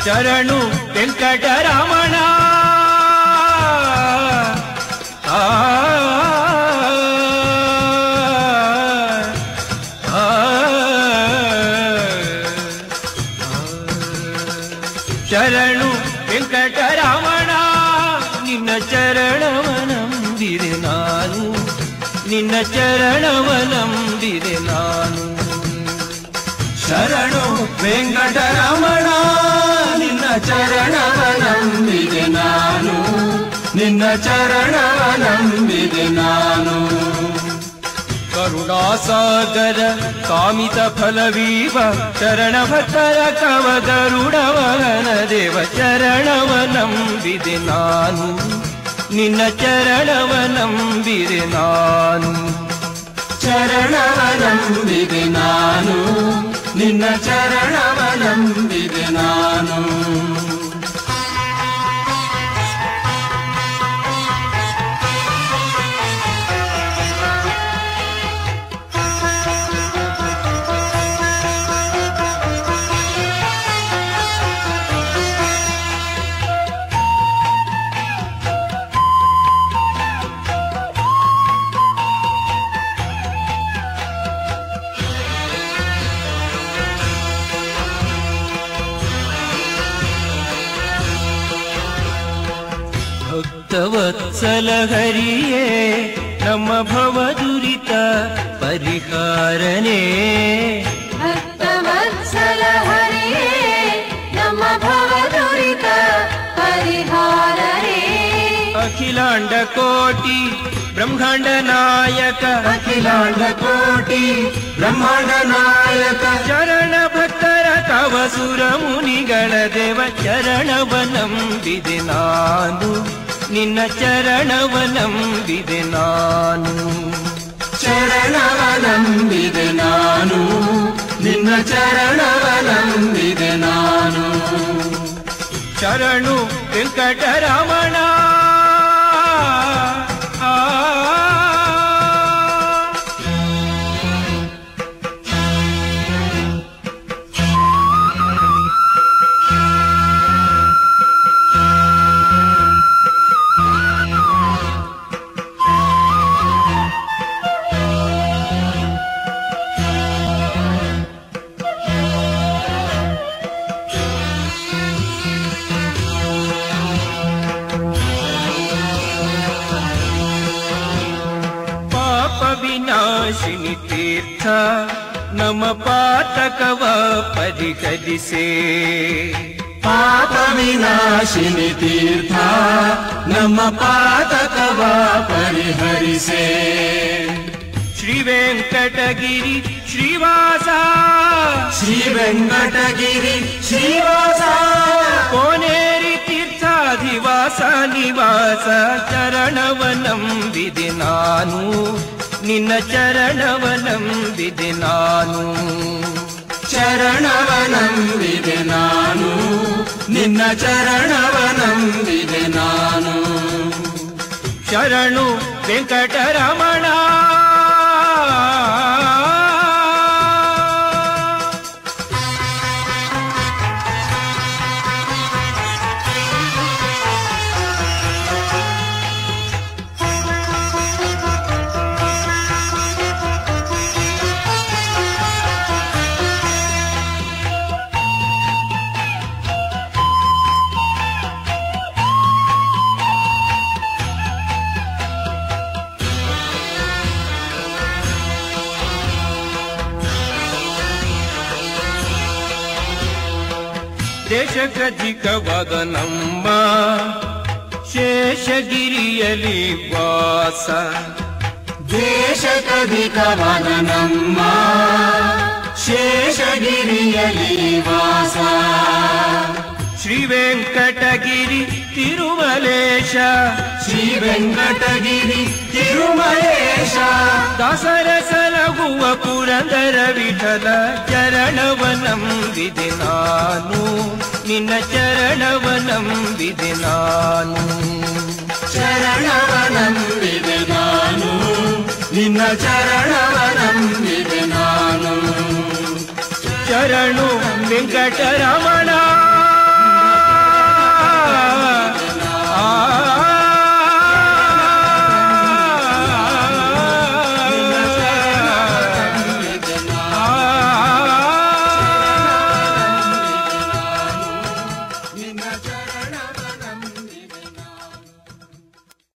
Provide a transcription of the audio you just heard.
ಶರಣು ವೆಂಕಟರಮಣ ಶರಣು ವೆಂಕಟರಮಣ ನಿನ್ನ ಚರಣವನಂಬಿದೆ ನಾನು ನಿನ್ನ ಚರಣವನಂಬಿದೆ ನಾನು ಶರಣು ವೆಂಕಟರಮಣ ನಿನ್ನ ಚರಣವನಂಬಿದೆ ನಾನು ನಿನ್ನ ಚರಣವನಂಬಿದೆ ನಾನು ಕರುಣಾಸಾಗರ ಕಾಮಿತ ಫಲವೀವ ಶರಣ ಭಕ್ತರ ಕವಗರುಡವನ ದೇವ ಚರಣವನಂಬಿದೆ ನಾನು ನಿನ್ನ ಚರಣವನಂಬಿದೆ ನಾನು ಚರಣವನಂಬಿದೆ ನಾನು ನಿನ್ನ ಚರಣವನಂಬಿದೆ ನಾನು ಭಕ್ತವತ್ಸಲ ಹರಿಯೇ ನಮ್ಮ ಭವದುರಿತ ಪರಿಹಾರನೇ ಭಕ್ತವತ್ಸಲ ಹರಿಯೇ ನಮ್ಮ ಭವದುರಿತ ಪರಿಹಾರನೇ ಅಖಿಲಾಂಡ ಕೋಟಿ ಬ್ರಹ್ಮಾಂಡ ನಾಯಕ ಅಖಿಲಾಂಡ ಕೋಟಿ ಬ್ರಹ್ಮಾಂಡ ನಾಯಕ ಚರಣ ಭಕ್ತರ ತವ ಸುರ ಮುನಿಗಳ ದೇವ ಚರಣವನಂಬಿದೆ ನಾನು ನಿನ್ನ ಚರಣವನಂಬಿದೆ ನಾನು ಚರಣವನಂಬಿದೆ ನಾನು ನಿನ್ನ ಚರಣವನಂಬಿದೆ ನಾನು ಶರಣು ವೆಂಕಟರಮಣ ವಿನಾಶಿನಿ ತೀರ್ಥ ನಮ ಪಾತಕವ ಪರಿಹರಿಸೇ ಪಾಪ ವಿನಾಶಿನಿ ತೀರ್ಥ ನಮ್ಮ ಪಾತಕವ ಪರಿಹರಿಸೇ ಶ್ರೀ ವೆಂಕಟಗಿರಿ ಶ್ರೀವಾಸ ಶ್ರೀ ವೆಂಕಟಗಿರಿ ಶ್ರೀವಾಸ ಕೋನೇರಿ ತೀರ್ಥಾಧಿವಾಸ ನಿವಾಸ ಚರಣವನಂಬಿದೆ ನಾನು ನಿನ್ನ ಚರಣವನಂಬಿದೆ ನಾನು ಚರಣವನಂಬಿದೆ ನಾನು ನಿನ್ನ ಚರಣವನಂಬಿದೆ ನಾನು ಶರಣು ವೆಂಕಟರಮಣ ದೇಶಕ್ಕಧಿಕವಾದ ನಮ್ಮ ಶೇಷಗಿರಿಯಲಿ ವಾಸ ದೇಶಕ್ಕಧಿಕವಾದ ನಮ್ಮ ಶೇಷಗಿರಿಯಲಿ ವಾಸ ಶ್ರೀ ವೆಂಕಟಗಿರಿ ತಿರುಮಲೇಶ ಶ್ರೀ ವೆಂಕಟಗಿರಿ ತಿರುಮಲೇಶ ದಾಸರ ಸಲಗುವ ಪುರಂದರ ವಿಠಲ ಚರಣವನಂಬಿದೆ ನಾನು ನಿನ್ನ ಚರಣವನಂಬಿದೆ ನಾನು ಚರಣವನಂಬಿದೆ ನಾನು ನಿನ್ನ ಚರಣವನಂಬಿದೆ ನಾನು ಶರಣು ವೆಂಕಟರಮಣ